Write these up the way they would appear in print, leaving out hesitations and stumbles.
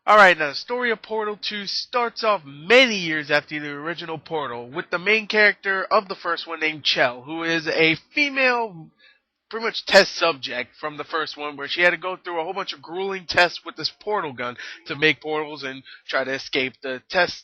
Alright, now the story of Portal 2 starts off many years after the original Portal, with the main character of the first one named Chell, who is a female, pretty much test subject from the first one, where she had to go through a whole bunch of grueling tests with this portal gun to make portals and try to escape the test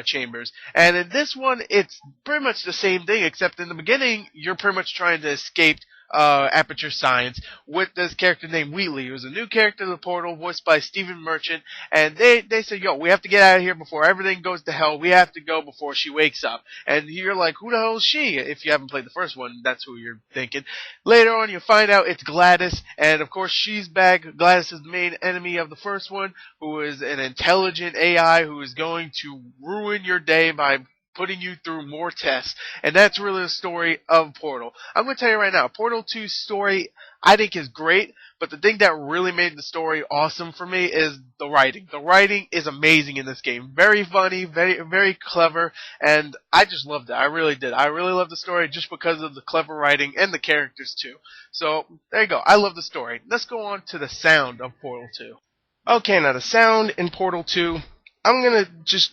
chambers. And in this one, it's pretty much the same thing, except in the beginning, you're pretty much trying to escape Aperture Science with this character named Wheatley, who's a new character in the Portal, voiced by Stephen Merchant, and they say, yo, we have to get out of here before everything goes to hell. We have to go before she wakes up. And you're like, who the hell is she? If you haven't played the first one, that's who you're thinking. Later on, you find out it's Gladys, and of course she's back. Gladys is the main enemy of the first one, who is an intelligent AI who is going to ruin your day by putting you through more tests, and that's really the story of Portal. I'm going to tell you right now, Portal 2's story, I think, is great, but the thing that really made the story awesome for me is the writing. The writing is amazing in this game. Very funny, very clever, and I just loved it. I really did. I really loved the story just because of the clever writing and the characters, too. So, there you go. I love the story. Let's go on to the sound of Portal 2. Okay, now the sound in Portal 2, I'm going to just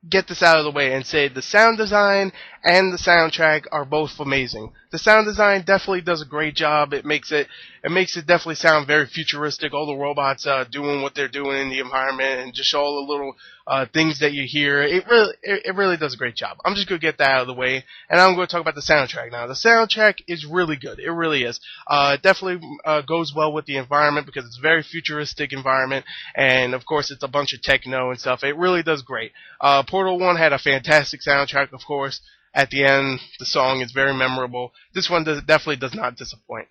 get this out of the way and say the sound design and the soundtrack are both amazing. The sound design definitely does a great job. It makes it definitely sound very futuristic. All the robots doing what they're doing in the environment, and just all the little things that you hear. It really does a great job. I'm just gonna get that out of the way, and I'm going to talk about the soundtrack now. The soundtrack is really good. It really is. It definitely goes well with the environment because it's a very futuristic environment, and of course it's a bunch of techno and stuff. It really does great. Portal 1 had a fantastic soundtrack, of course. At the end, the song is very memorable. This one definitely does not disappoint.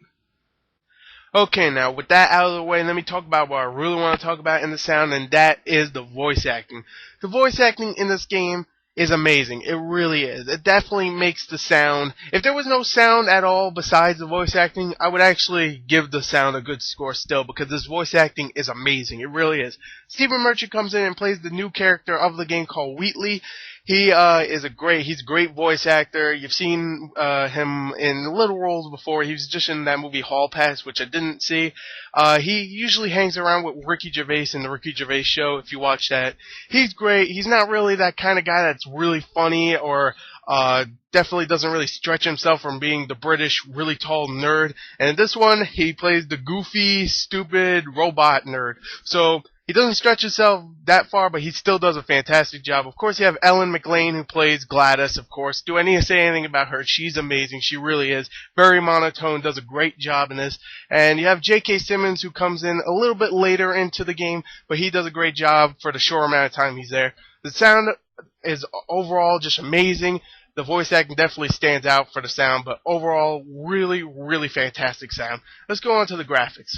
Okay, now with that out of the way, let me talk about what I really want to talk about in the sound, and that is the voice acting. The voice acting in this game is amazing. It really is. It definitely makes the sound. If there was no sound at all besides the voice acting, I would actually give the sound a good score still, because this voice acting is amazing. It really is. Stephen Merchant comes in and plays the new character of the game called Wheatley. He's a great voice actor. You've seen him in little roles before. He was just in that movie Hall Pass, which I didn't see. He usually hangs around with Ricky Gervais in the Ricky Gervais Show, if you watch that. He's great. He's not really that kind of guy that's really funny, or definitely doesn't really stretch himself from being the British really tall nerd. And in this one, he plays the goofy, stupid robot nerd. So he doesn't stretch himself that far, but he still does a fantastic job. Of course, you have Ellen McLean, who plays Gladys, of course. Do I need to say anything about her? She's amazing. She really is. Very monotone, does a great job in this. And you have J.K. Simmons, who comes in a little bit later into the game, but he does a great job for the short amount of time he's there. The sound is overall just amazing. The voice acting definitely stands out for the sound, but overall, really, really fantastic sound. Let's go on to the graphics.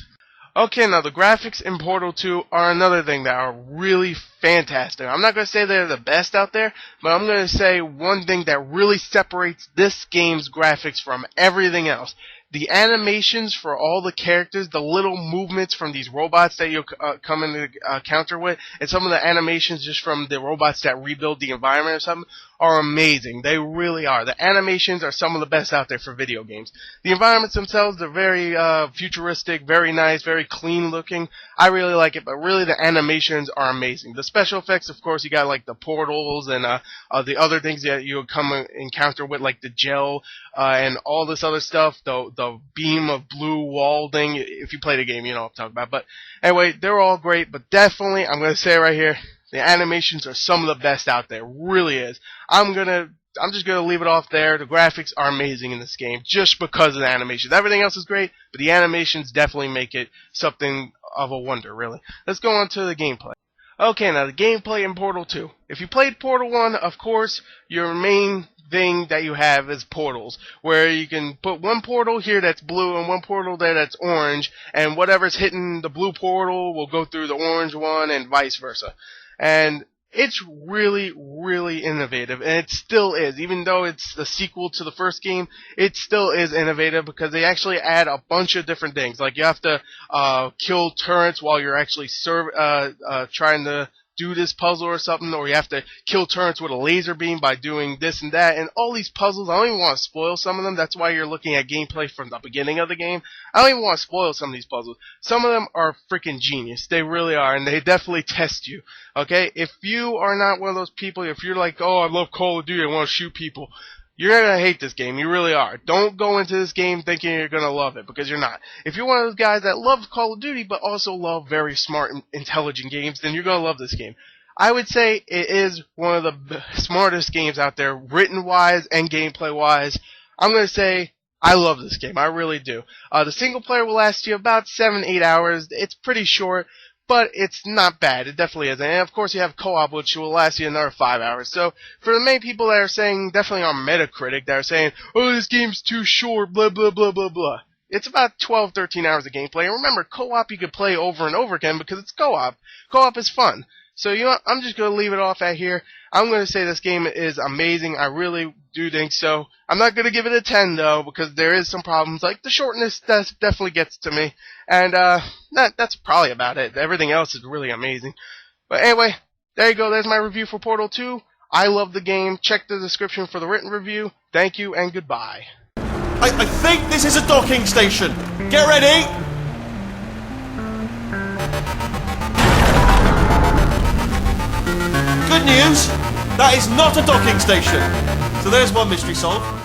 Okay, now the graphics in Portal 2 are another thing that are really fantastic. I'm not going to say they're the best out there, but I'm going to say one thing that really separates this game's graphics from everything else. The animations for all the characters, the little movements from these robots that you'll come into encounter with, and some of the animations just from the robots that rebuild the environment or something, are amazing. They really are. The animations are some of the best out there for video games. The environments themselves are very futuristic, very nice, very clean looking. I really like it, but really the animations are amazing. The special effects, of course, you got like the portals and the other things that you'll come encounter with, like the gel and all this other stuff, the beam of blue wall thing. If you play the game, you know what I'm talking about. But anyway, they're all great, but definitely, I'm going to say right here, the animations are some of the best out there. Really is. I'm just gonna leave it off there. The graphics are amazing in this game just because of the animations. Everything else is great, but the animations definitely make it something of a wonder, really. Let's go on to the gameplay. Okay, now the gameplay in Portal 2. If you played Portal 1, of course, your main thing that you have is portals, where you can put one portal here that's blue and one portal there that's orange, and whatever's hitting the blue portal will go through the orange one and vice versa. And it's really, really innovative, and it still is. Even though it's the sequel to the first game, it still is innovative because they actually add a bunch of different things. Like you have to kill turrets while you're actually trying to do this puzzle or something, or you have to kill turrets with a laser beam by doing this and that, and all these puzzles. I don't even want to spoil some of them. That's why you're looking at gameplay from the beginning of the game. I don't even want to spoil some of these puzzles. Some of them are freaking genius. They really are, and they definitely test you. Okay? If you are not one of those people, if you're like, oh, I love Call of Duty, I want to shoot people, you're going to hate this game. You really are. Don't go into this game thinking you're going to love it, because you're not. If you're one of those guys that love Call of Duty but also love very smart and intelligent games, then you're going to love this game. I would say it is one of the smartest games out there, written-wise and gameplay-wise. I'm going to say I love this game. I really do. The single player will last you about 7-8 hours. It's pretty short, but it's not bad. It definitely is. And of course you have co-op, which will last you another 5 hours. So for the main people that are saying, definitely on Metacritic, that are saying, oh, this game's too short, blah, blah, blah, blah, blah. It's about 12, 13 hours of gameplay. And remember, co-op you could play over and over again because it's co-op. Co-op is fun. So, you know what? I'm just going to leave it off at here. I'm going to say this game is amazing. I really do think so. I'm not going to give it a 10, though, because there is some problems. Like, the shortness definitely gets to me. And that's probably about it. Everything else is really amazing. But anyway, there you go. There's my review for Portal 2. I love the game. Check the description for the written review. Thank you, and goodbye. I think this is a docking station. Get ready! Good news, that is not a docking station. So there's one mystery solved.